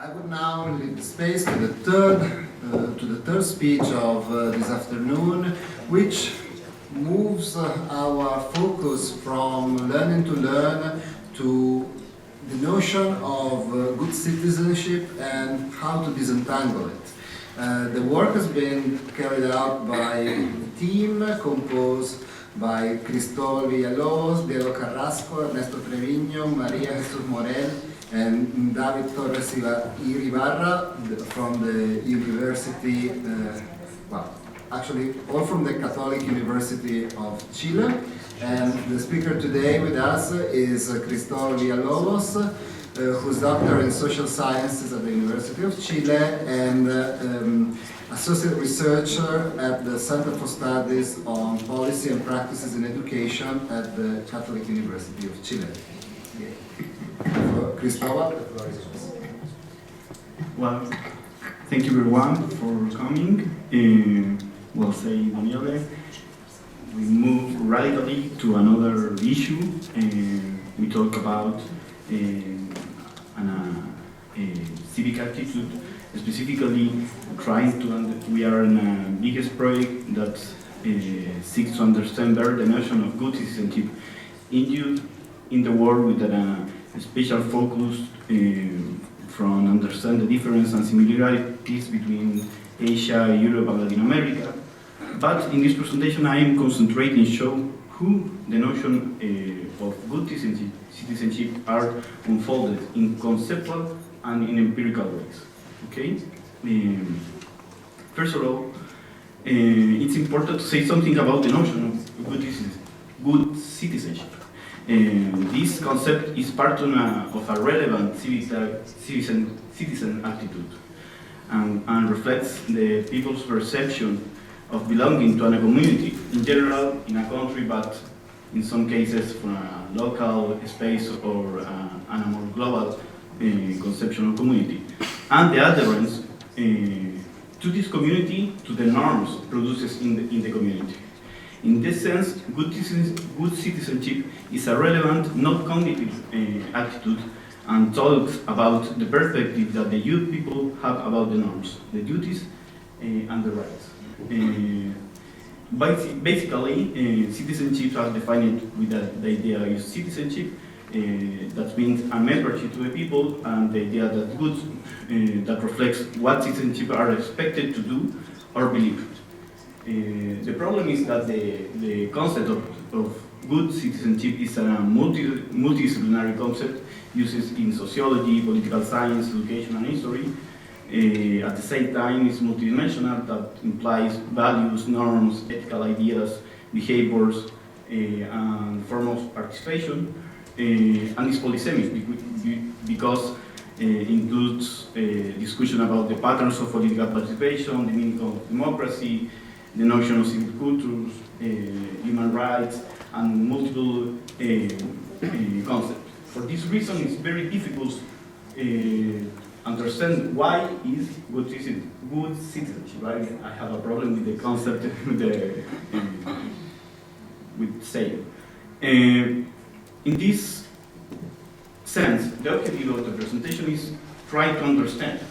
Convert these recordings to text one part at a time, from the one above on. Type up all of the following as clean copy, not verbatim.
I would now leave the space to the third speech of this afternoon, which moves our focus from learning to learn to the notion of good citizenship and how to disentangle it. The work has been carried out by a team composed by Cristóbal Villalobos, Carrasco, Ernesto Treviño, María, Morel, and David Torres-Irribarra from the University, actually all from the Católica University of Chile. And the speaker today with us is Cristóbal Villalobos, who's doctor in social sciences at the University of Chile and associate researcher at the Center for Studies on Policy and Practices in Education at the Catholic University of Chile. Cristóbal, the floor is yours. Well, thank you everyone for coming. We'll say Daniele. We move radically to another issue. We talk about civic attitude, specifically trying to we are in a biggest project that seeks to understand better the notion of good citizenship in youth in the world with a special focus from understand the difference and similarities between Asia, Europe and Latin America. But in this presentation I am concentrating to show who the notion of good citizenship are unfolded in conceptual and in empirical ways. Okay? First of all, it's important to say something about the notion of good citizenship. This concept is part of a relevant citizen attitude and reflects the people's perception of belonging to a community, in general in a country, but in some cases from a local space or a more global conception of community, and the adherence to this community, to the norms produced in the community. In this sense, good citizenship is a relevant, not cognitive attitude and talks about the perspective that the youth people have about the norms, the duties and the rights. Basically, citizenship as defined with the idea of citizenship, that means a membership to the people, and the idea that good that reflects what citizenship are expected to do or believe. The problem is that the concept of good citizenship is a multidisciplinary concept used in sociology, political science, education and history. At the same time, it's multidimensional, that implies values, norms, ethical ideas, behaviors, and forms of participation, and it's polysemic because it includes discussion about the patterns of political participation, the meaning of democracy, the notion of civic cultures, human rights, and multiple concepts. For this reason, it's very difficult understand why is good citizenship, right? I have a problem with the concept with saying. In this sense, the objective of the presentation is try to understand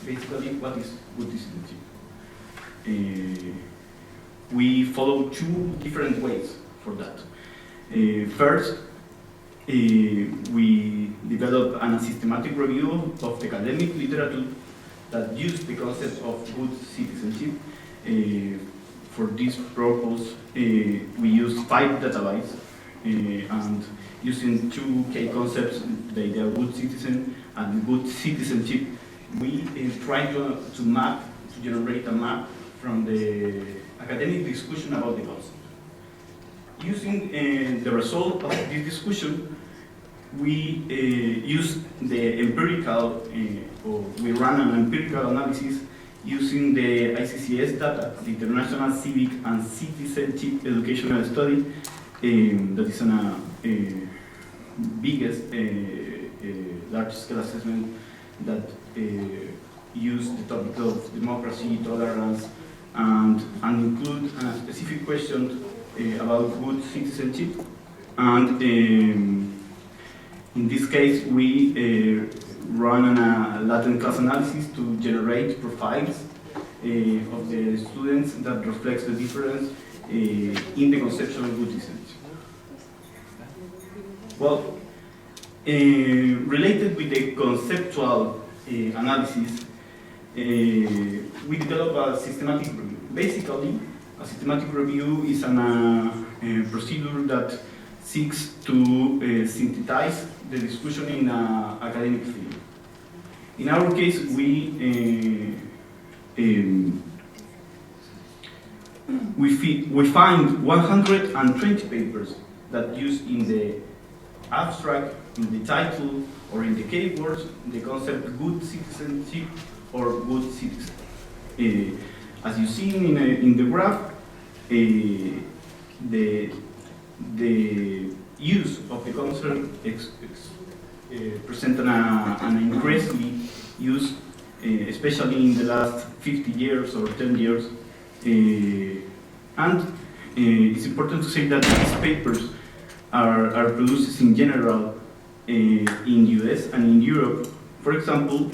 basically what is good citizenship. We follow two different ways for that. First, we develop a systematic review of the academic literature that use the concept of good citizenship. For this purpose, we use 5 databases, and using 2 key concepts, the idea of good citizen and good citizenship, we try to generate a map from the academic discussion about the concept. Using the result of this discussion, we use the empirical, or we run an empirical analysis using the ICCS data, the International Civic and Citizenship Educational Study, that is a biggest large-scale assessment that use the topic of democracy, tolerance, and include a specific question about good citizenship. And in this case, we run a latent class analysis to generate profiles of the students that reflects the difference in the conception of good citizenship. Well, related with the conceptual analysis, we develop a systematic review. Basically, a systematic review is a procedure that seeks to synthesize the discussion in an academic field. In our case, we find 120 papers that use in the abstract, in the title, or in the keywords the concept good citizenship or good citizen. As you see in the graph, the use of the concept presents an increasingly use, especially in the last 50 years or 10 years. And it's important to say that these papers are produced in general in US and in Europe. For example,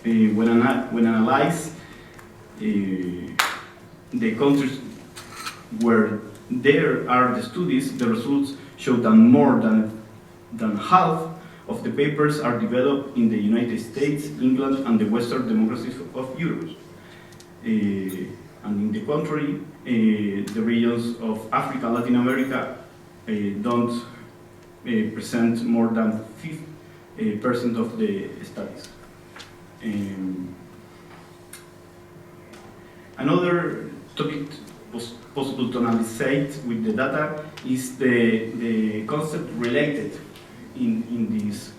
when analyze the countries where there are the studies, the results show that more than half of the papers are developed in the United States, England, and the Western democracies of Europe. And in the contrary, the regions of Africa and Latin America don't present more than 50% of the studies. Another topic possible to analyze with the data is the concept related in this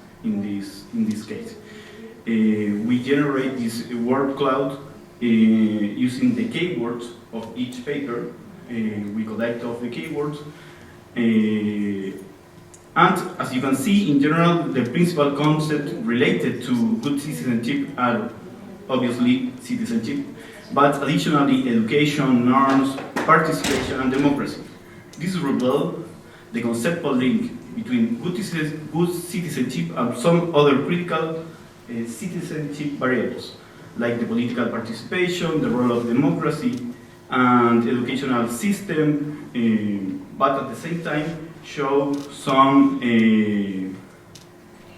case. We generate this word cloud using the keywords of each paper. We collect all the keywords. And as you can see, in general, the principal concepts related to good citizenship are obviously citizenship, but additionally education, norms, participation, and democracy. This reveals the conceptual link between good citizenship and some other critical citizenship variables, like the political participation, the role of democracy, and educational system, but at the same time show some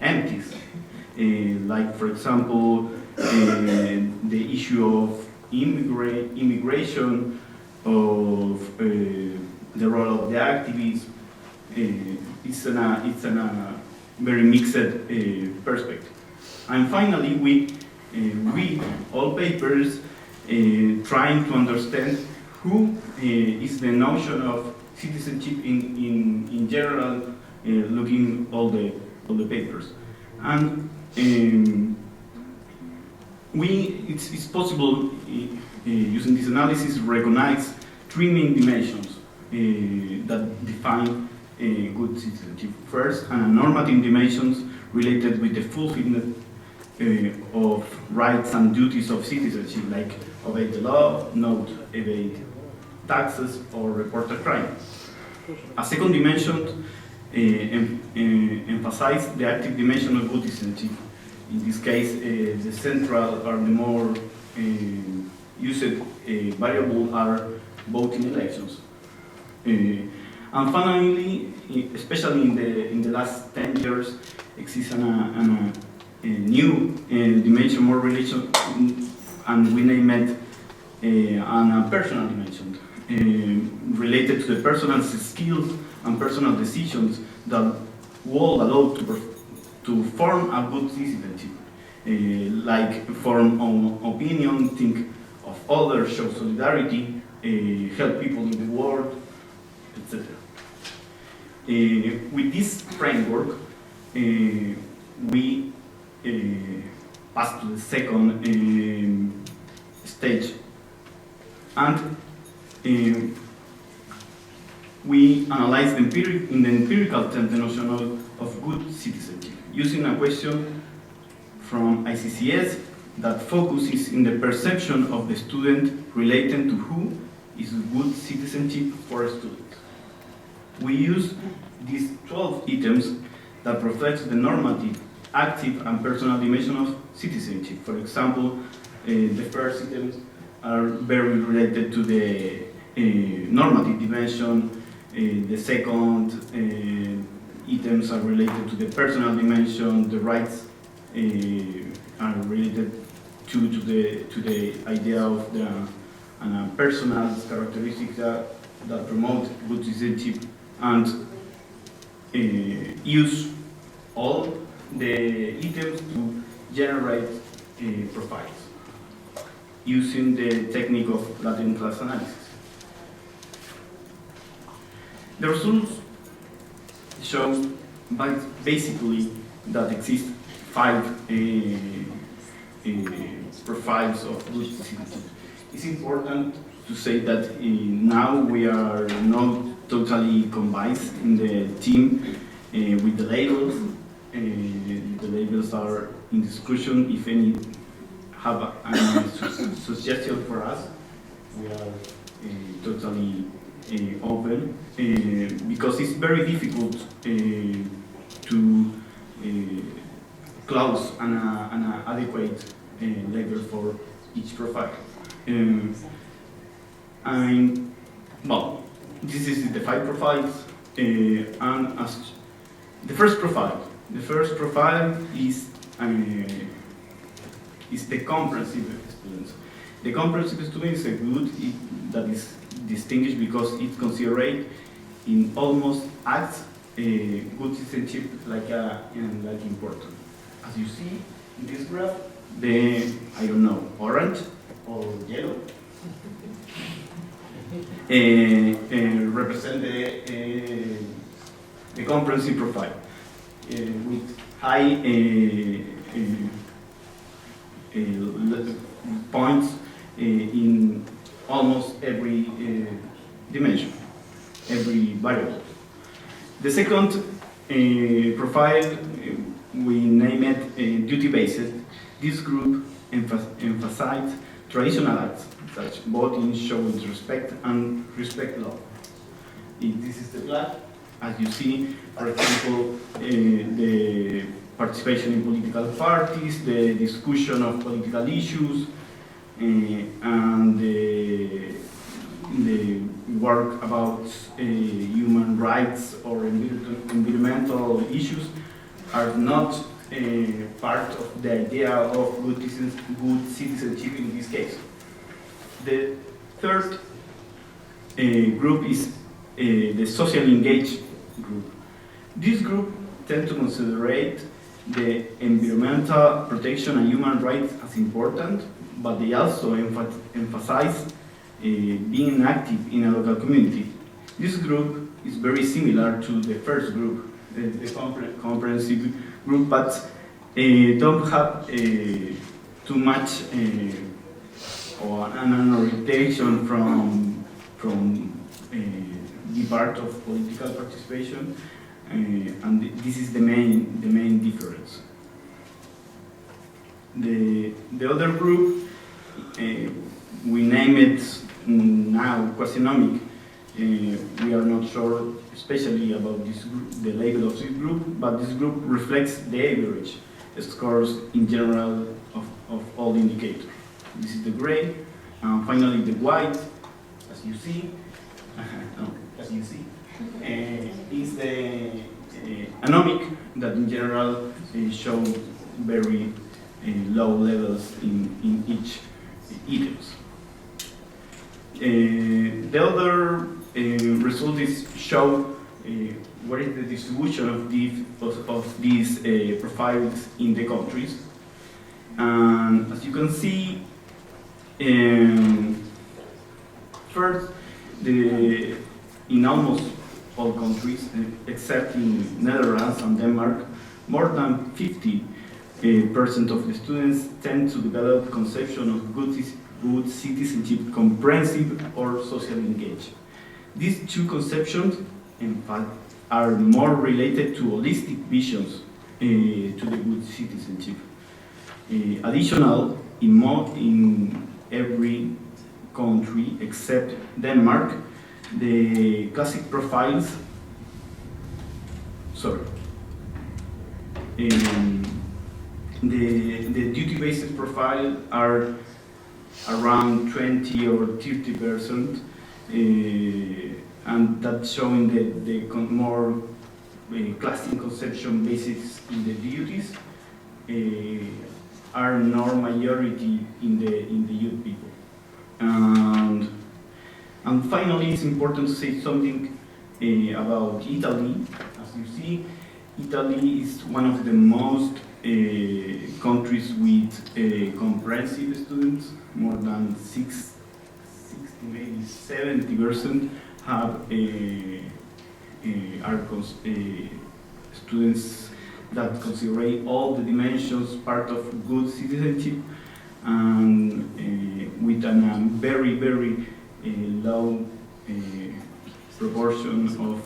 empties, like for example the issue of immigration, of the role of the activists. It's a very mixed perspective. And finally, we read all papers trying to understand who is the notion of citizenship in general, looking all the papers. And it's possible using this analysis recognize three main dimensions that define good citizenship. First, normative dimensions related with the fulfillment of rights and duties of citizenship, like obey the law, not evade taxes, or report a crime. A second dimension emphasizes the active dimension of good citizenship. In this case, the central or the more used variable are voting elections. And finally, especially in the last 10 years, exists a new dimension, more relation, and we name it a personal dimension, related to the personal skills and personal decisions that will allow to form a good citizenship, like form own opinion, think of others, show solidarity, help people in the world, etc. With this framework, we pass to the second stage, and we analyze in the empirical terms the notion of good citizenship, using a question from ICCS that focuses in the perception of the student relating to who is good citizenship for a student. We use these 12 items that reflect the normative active and personal dimension of citizenship. For example, the first items are very related to the normative dimension. The second items are related to the personal dimension. The rights are related to the idea of the personal characteristics that promote good citizenship and use all the items to generate profiles using the technique of latent class analysis. The results show basically that exist 5 profiles of good citizenship. It's important to say that now we are not totally combined in the team with the labels. The labels are in discussion. If any have a suggestion for us, we are totally open because it's very difficult to close an adequate label for each profile. And well, this is the 5 profiles, and as the first profile is the comprehensive students. The comprehensive student is a good that is distinguished because it considers in almost acts good citizenship like important. As you see in this graph, the orange or yellow represent the comprehensive profile with high points in almost every dimension, every variable. The second profile, we name it duty-based. This group emphasizes traditional acts such voting, showing respect, and respect law. This is the black. As you see, for example, the participation in political parties, the discussion of political issues, and the work about human rights or environmental issues are not part of the idea of good citizenship in this case. The third group is the socially engaged group. This group tends to consider the environmental protection and human rights as important, but they also emphasize being active in a local community. This group is very similar to the first group, the comprehensive group, but don't have too much or an orientation from the part of political participation, and this is the main difference. The other group, we name it now quasi-economic. We are not sure especially about this group, the label of this group, but this group reflects the average scores in general of all indicators. This is the gray, and finally the white, as you see, is the anomic that in general show very low levels in each items. The other result is show what is the distribution of these profiles in the countries. And as you can see, first, in almost all countries, except in Netherlands and Denmark, more than 50% of the students tend to develop conception of good citizenship, comprehensive or socially engaged. These two conceptions, in fact, are more related to holistic visions to the good citizenship. Additional, in every country except Denmark, the classic profiles, The duty-based profile are around 20 or 30%, and that's showing the more classic conception basis in the duties are not majority in the youth people. And finally, it's important to say something about Italy. As you see, Italy is one of the most countries with comprehensive students. More than 60, maybe 70% have students that consider all the dimensions part of good citizenship, and with a very, very low proportion of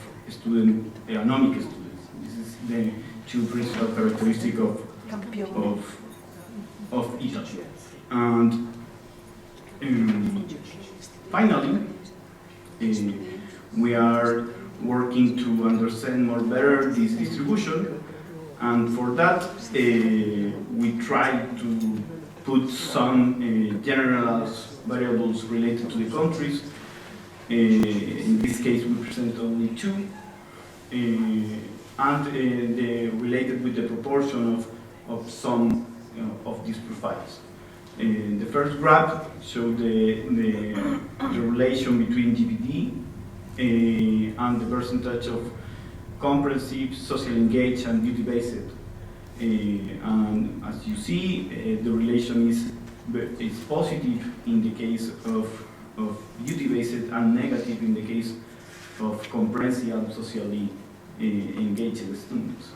economic students. This is the two principal characteristics of Italy. And finally, we are working to understand more better this distribution, and for that we try to put some general variables related to the countries. In this case, we present only two, and related with the proportion of some of these profiles. The first graph shows the relation between GPD and the percentage of comprehensive, social engaged, and duty-based. And as you see, the relation is positive in the case of duty-based and negative in the case of comprehensive and socially engaged students.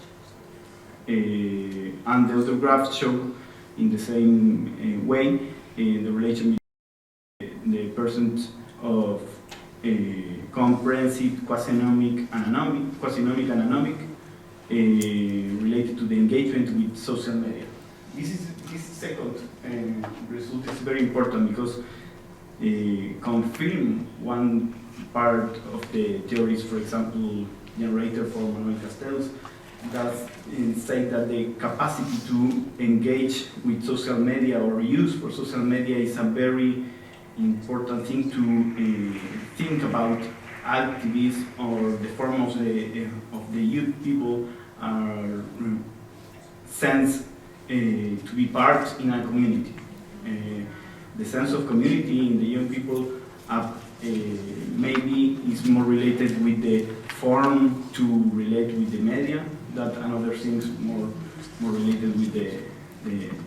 And the other graphs show in the same way the relation between the percent of comprehensive, quasi-economic, and anomic related to the engagement with social media. This second result is very important because confirm one part of the theories, for example, generator for Manuel Castells, that say that the capacity to engage with social media or use for social media is a very important thing to think about. Activism or the form of the youth people are sense to be part in a community. The sense of community in the young people maybe is more related with the form to relate with the media than another things more related with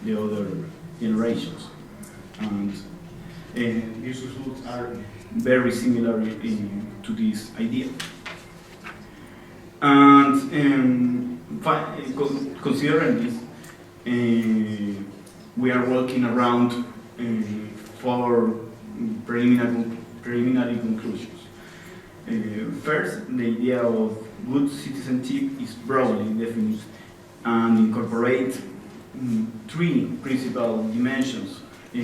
the other generations. And these results are very similar to this idea. And considering this, we are working around 4 preliminary conclusions. First, the idea of good citizenship is broadly defined and incorporates 3 principal dimensions: a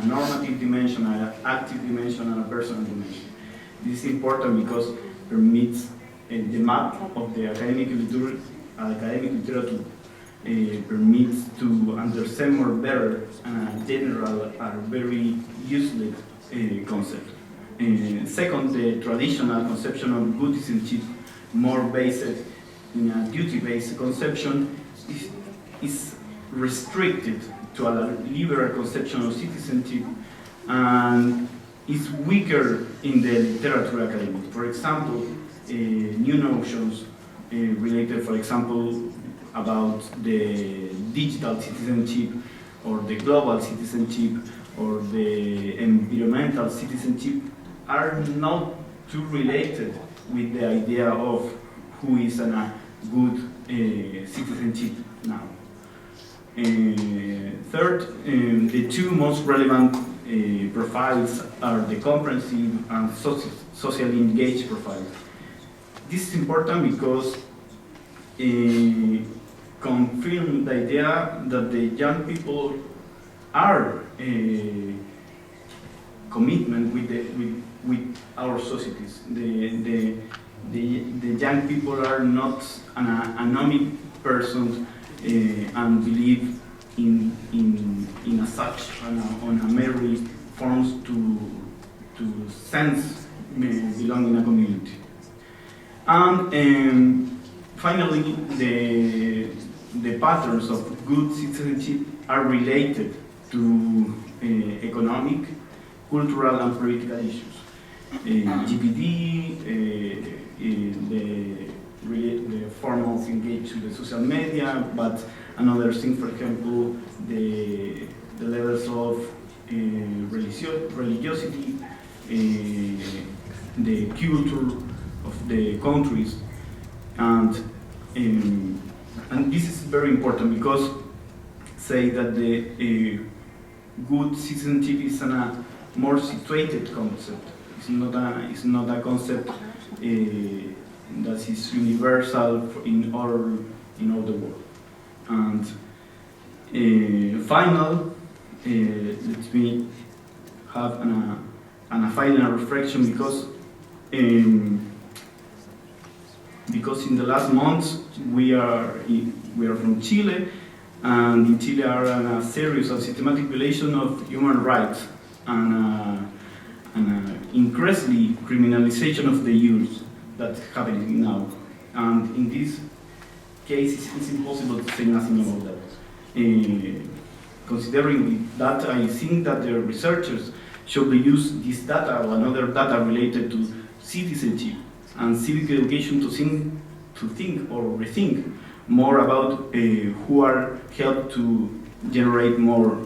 normative dimension, an active dimension, and a personal dimension. This is important because it permits the map of the academic literature permits to understand more better general or very useless concept. Second, the traditional conception of good citizenship, more based in a duty-based conception, is restricted to a liberal conception of citizenship and is weaker in the literature academy. For example, new notions related, for example, about the digital citizenship or the global citizenship or the environmental citizenship are not too related with the idea of who is a good citizenship now. Third, the 2 most relevant profiles are the comprehensive and socially engaged profiles. This is important because confirm the idea that the young people are commitment with our societies. The young people are not an anonymous person and believe in a such on a merely forms to sense belong in a community. And finally, the patterns of good citizenship are related to economic, cultural, and political issues. GPD, the form of engage to the social media, but another thing, for example, the levels of religiosity, the culture of the countries, and this is very important because say that the good citizenship is a more situated concept. It's not a concept that is universal in all the world. And final, let me have a final reflection because in the last months we are from Chile, and in Chile are a series of systematic violation of human rights and increasingly criminalization of the youth that's happening now. And in this case, it's impossible to say nothing about that. Considering that, I think that the researchers should use this data or another data related to citizenship and civic education to think or rethink more about who are helped to generate more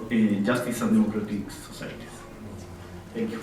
justice and democratic societies. Thank you.